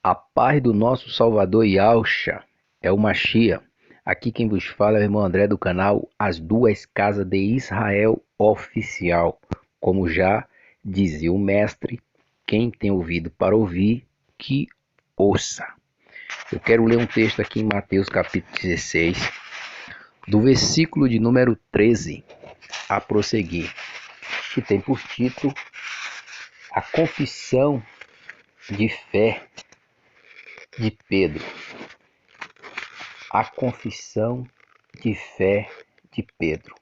A paz do nosso Salvador Yahshua é o Mashiach. Aqui quem vos fala é o irmão André do canal As Duas Casas de Israel Oficial. Como já dizia o mestre, quem tem ouvido para ouvir, que ouça. Eu quero ler um texto aqui em Mateus capítulo 16, do versículo de número 13 a prosseguir, que tem por título A Confissão de Fé de Pedro. A confissão de fé de Pedro.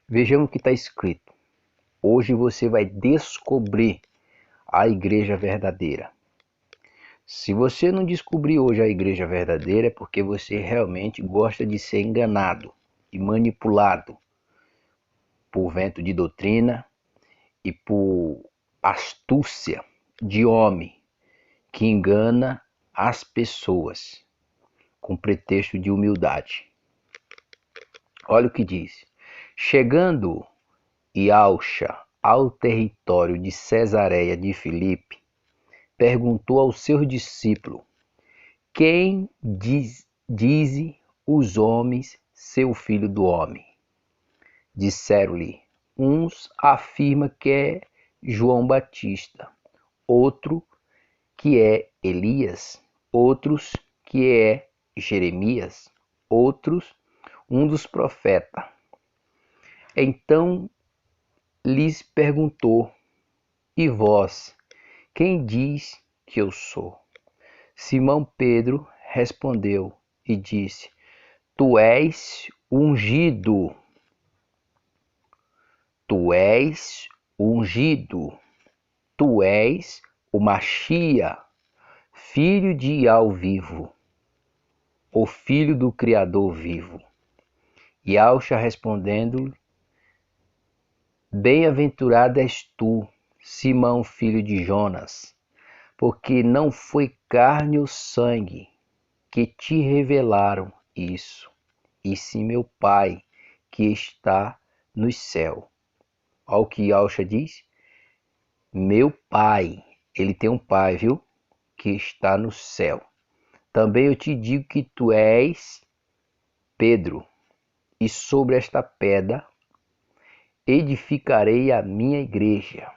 Vejamos o que está escrito. Hoje você vai descobrir a igreja verdadeira. Se você não descobrir hoje a igreja verdadeira, é porque você realmente gosta de ser enganado e manipulado por vento de doutrina e por astúcia de homem que engana as pessoas com pretexto de humildade. Olha o que diz. Chegando Yahshua ao território de Cesareia de Filipe, perguntou aos seus discípulos: Quem dize os homens ser o filho do homem? Disseram-lhe: uns afirmam que é João Batista, outro que é Elias, outros que é Jeremias, outros um dos profetas. Então lhes perguntou: E vós, quem diz que eu sou? Simão Pedro respondeu e disse: Tu és ungido. Tu és ungido. Tu és o Mashiach, filho de Yahvé vivo, o filho do Criador vivo. Yahshua respondendo: Bem-aventurado és tu, Simão, filho de Jonas, porque não foi carne ou sangue que te revelaram isso, e sim meu Pai que está no céu. Olha o que Yahshua diz. Meu Pai, ele tem um Pai, viu? Que está no céu. Também eu te digo que tu és Pedro, e sobre esta pedra edificarei a minha igreja,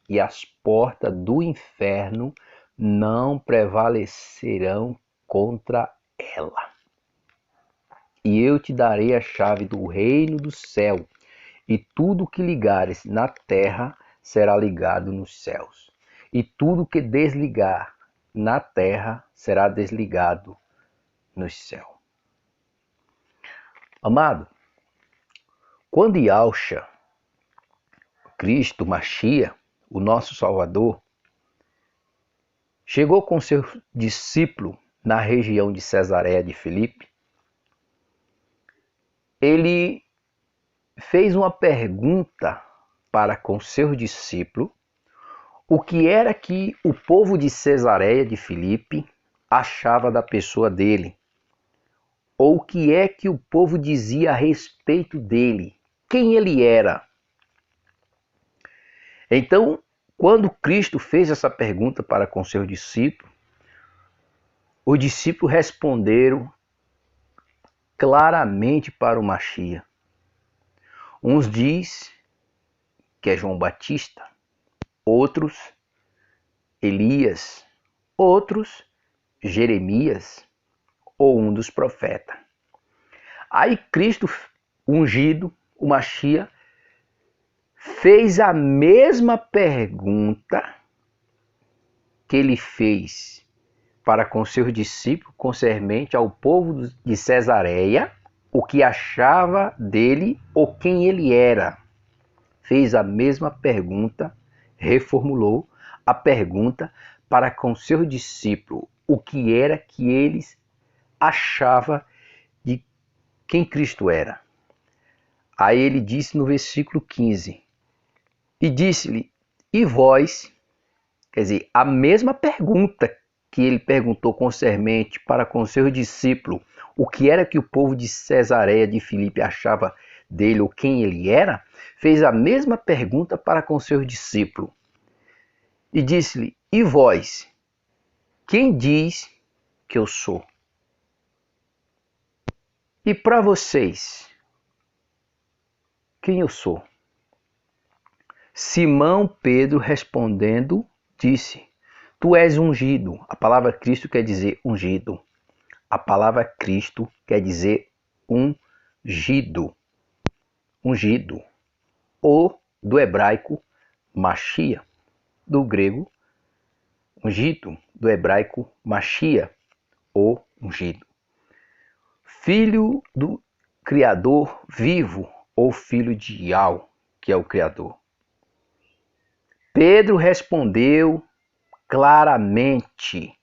e as portas do inferno não prevalecerão contra ela. E eu te darei a chave do reino do céu, e tudo que ligares na terra será ligado nos céus, e tudo que desligar na terra será desligado nos céus. Amado, quando Yahshua, Cristo, Mashiach, o nosso Salvador, chegou com seu discípulo na região de Cesareia de Filipe, ele fez uma pergunta para com seu discípulo, o que era que o povo de Cesareia de Filipe achava da pessoa dele, ou o que é que o povo dizia a respeito dele, quem ele era. Então, quando Cristo fez essa pergunta para com seus discípulos, os discípulos responderam claramente para o Mashiach. Uns diz que é João Batista, outros Elias, outros Jeremias ou um dos profetas. Aí Cristo ungido, o Mashiach, fez a mesma pergunta que ele fez para com seus discípulos concernente ao povo de Cesareia, o que achava dele ou quem ele era. Fez a mesma pergunta, reformulou a pergunta para com seus discípulos, o que era que eles achavam de quem Cristo era. Aí ele disse no versículo 15, e disse-lhe: E vós? Quer dizer, a mesma pergunta que ele perguntou concernente para com seus discípulos, o que era que o povo de Cesareia de Filipe achava dele ou quem ele era, fez a mesma pergunta para com seus discípulos. E disse-lhe: E vós? quem diz que eu sou? E para vocês, quem eu sou? Simão Pedro respondendo disse: Tu és ungido. A palavra Cristo quer dizer ungido. A palavra Cristo quer dizer ungido. Ungido. Ou do hebraico Machia, do grego ungido, do hebraico Machia, ou ungido. Filho do Criador vivo, ou filho de Yau, que é o Criador. Pedro respondeu claramente.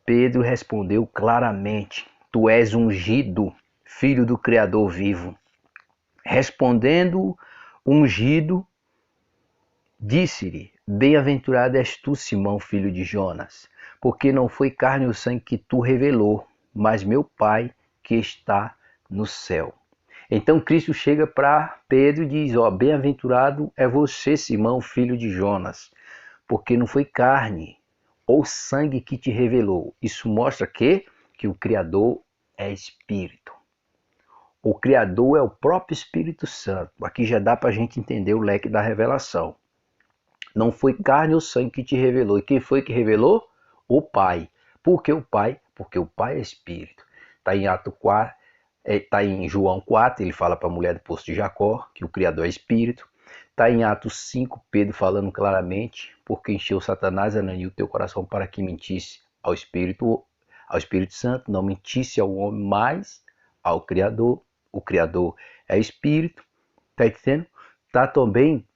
Pedro respondeu claramente: Tu és ungido, filho do Criador vivo. Respondendo, ungido, disse-lhe: Bem-aventurado és tu, Simão, filho de Jonas, porque não foi carne ou sangue que tu revelou, mas meu Pai que está no céu. Então Cristo chega para Pedro e diz: Bem-aventurado é você, Simão, filho de Jonas, porque não foi carne ou sangue que te revelou. Isso mostra que o Criador é Espírito. O Criador é o próprio Espírito Santo. Aqui já dá para a gente entender o leque da revelação. Não foi carne ou sangue que te revelou. E quem foi que revelou? O Pai. Por que o Pai? Porque o Pai é Espírito. Está em Atos 4, está em João 4, ele fala para a mulher do poço de Jacó, que o Criador é Espírito. Está em Atos 5, Pedro falando claramente: porque encheu Satanás, ananiu o teu coração para que mentisse ao Espírito Santo, não mentisse ao homem, mas ao Criador. O Criador é Espírito. Está dizendo? Está também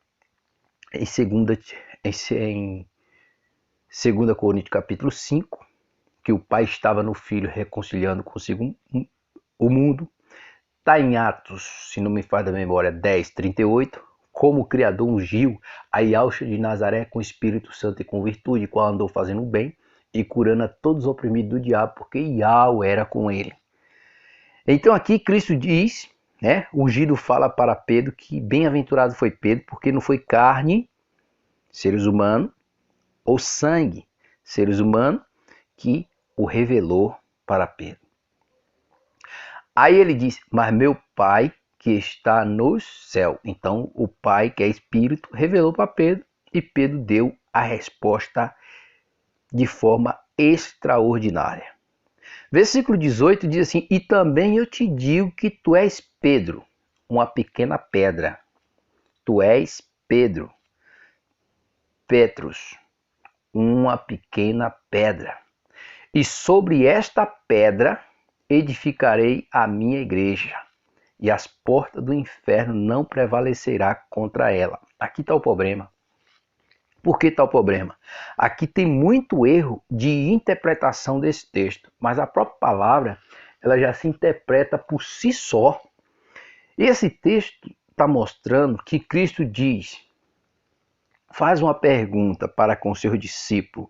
em 2 Coríntios capítulo 5, que o Pai estava no Filho reconciliando consigo o mundo. Está em Atos, se não me falha a memória, 10, 38, como o Criador ungiu a Yauxa de Nazaré com o Espírito Santo e com virtude, qual andou fazendo o bem e curando a todos os oprimidos do diabo, porque Yau era com ele. Então aqui Cristo diz, né, ungido fala para Pedro que bem-aventurado foi Pedro, porque não foi carne, seres humanos, ou sangue, seres humanos, que o revelou para Pedro. Aí ele diz: mas meu Pai que está no céu. Então o Pai, que é Espírito, revelou para Pedro, e Pedro deu a resposta de forma extraordinária. Versículo 18 diz assim: e também eu te digo que tu és Pedro, uma pequena pedra. Tu és Pedro, Petrus, uma pequena pedra. E sobre esta pedra edificarei a minha igreja, e as portas do inferno não prevalecerá contra ela. Aqui está o problema. Por que está o problema? Aqui tem muito erro de interpretação desse texto, mas a própria palavra ela já se interpreta por si só. Esse texto está mostrando que Cristo faz uma pergunta para com seu discípulo,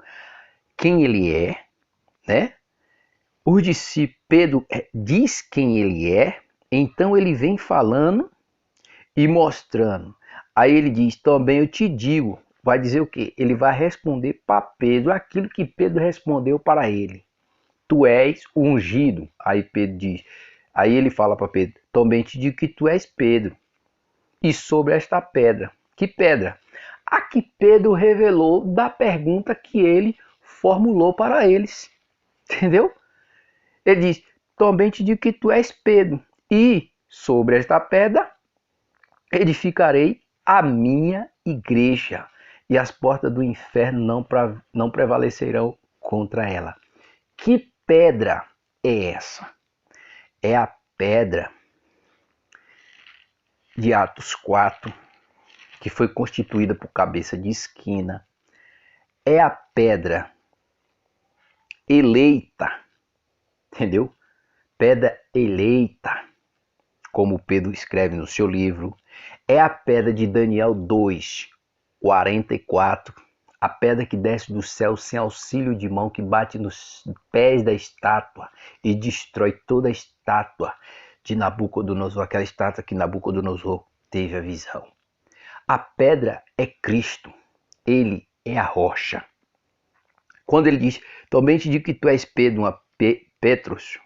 quem ele é, né? O discípulo Pedro diz quem ele é, então ele vem falando e mostrando. Aí ele diz: também eu te digo. Vai dizer o quê? Ele vai responder para Pedro aquilo que Pedro respondeu para ele. Tu és o ungido. Aí Pedro diz. Aí ele fala para Pedro: também te digo que tu és Pedro. E sobre esta pedra. Que pedra? A que Pedro revelou da pergunta que ele formulou para eles. Entendeu? Ele diz: também te digo que tu és Pedro. E sobre esta pedra edificarei a minha igreja, e as portas do inferno não prevalecerão contra ela. Que pedra é essa? É a pedra de Atos 4, que foi constituída por cabeça de esquina. É a pedra eleita, entendeu? Pedra eleita, como Pedro escreve no seu livro. É a pedra de Daniel 2, 44, a pedra que desce do céu sem auxílio de mão, que bate nos pés da estátua e destrói toda a estátua de Nabucodonosor, aquela estátua que Nabucodonosor teve a visão. A pedra é Cristo, ele é a rocha. Quando ele diz, também te digo que tu és Pedro, Petros,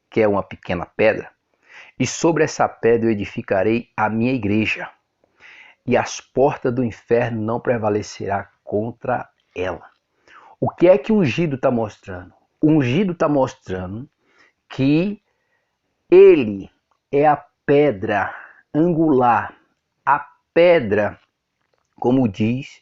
que é uma pequena pedra, e sobre essa pedra eu edificarei a minha igreja, e as portas do inferno não prevalecerá contra ela. O que é que o ungido está mostrando? O ungido está mostrando que ele é a pedra angular, a pedra, como diz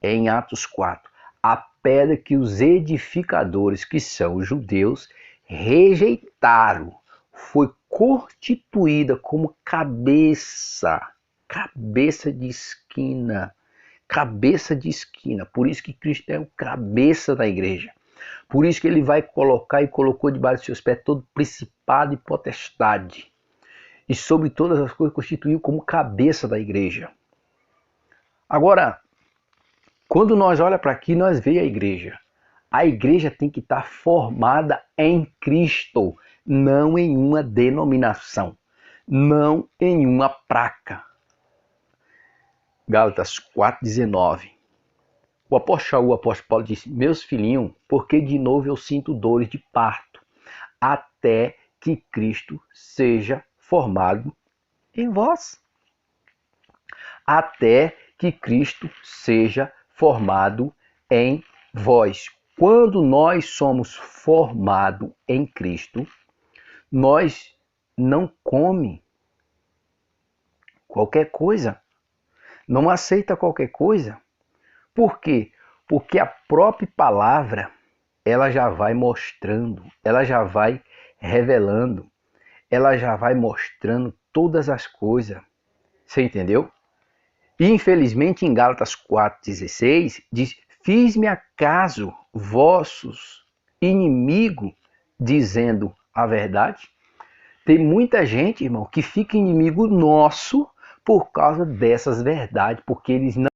em Atos 4, a pedra que os edificadores, que são os judeus, rejeitaram, foi constituída como cabeça de esquina, cabeça de esquina. Por isso que Cristo é o cabeça da igreja. Por isso que ele vai colocar e colocou debaixo dos seus pés todo principado e potestade. E sobre todas as coisas constituiu como cabeça da igreja. Agora, quando nós olhamos para aqui, nós vemos a igreja. A igreja tem que estar formada em Cristo, não em uma denominação, não em uma placa. Gálatas 4,19. O apóstolo Paulo disse, meus filhinhos, porque de novo eu sinto dores de parto, até que Cristo seja formado em vós. Até que Cristo seja formado em vós. Quando nós somos formados em Cristo, nós não comemos qualquer coisa, não aceita qualquer coisa. Por quê? Porque a própria palavra, ela já vai mostrando, ela já vai revelando, ela já vai mostrando todas as coisas. Você entendeu? E infelizmente em Gálatas 4,16 diz, fiz-me acaso vossos inimigos dizendo a verdade? Tem muita gente, irmão, que fica inimigo nosso por causa dessas verdades, porque eles não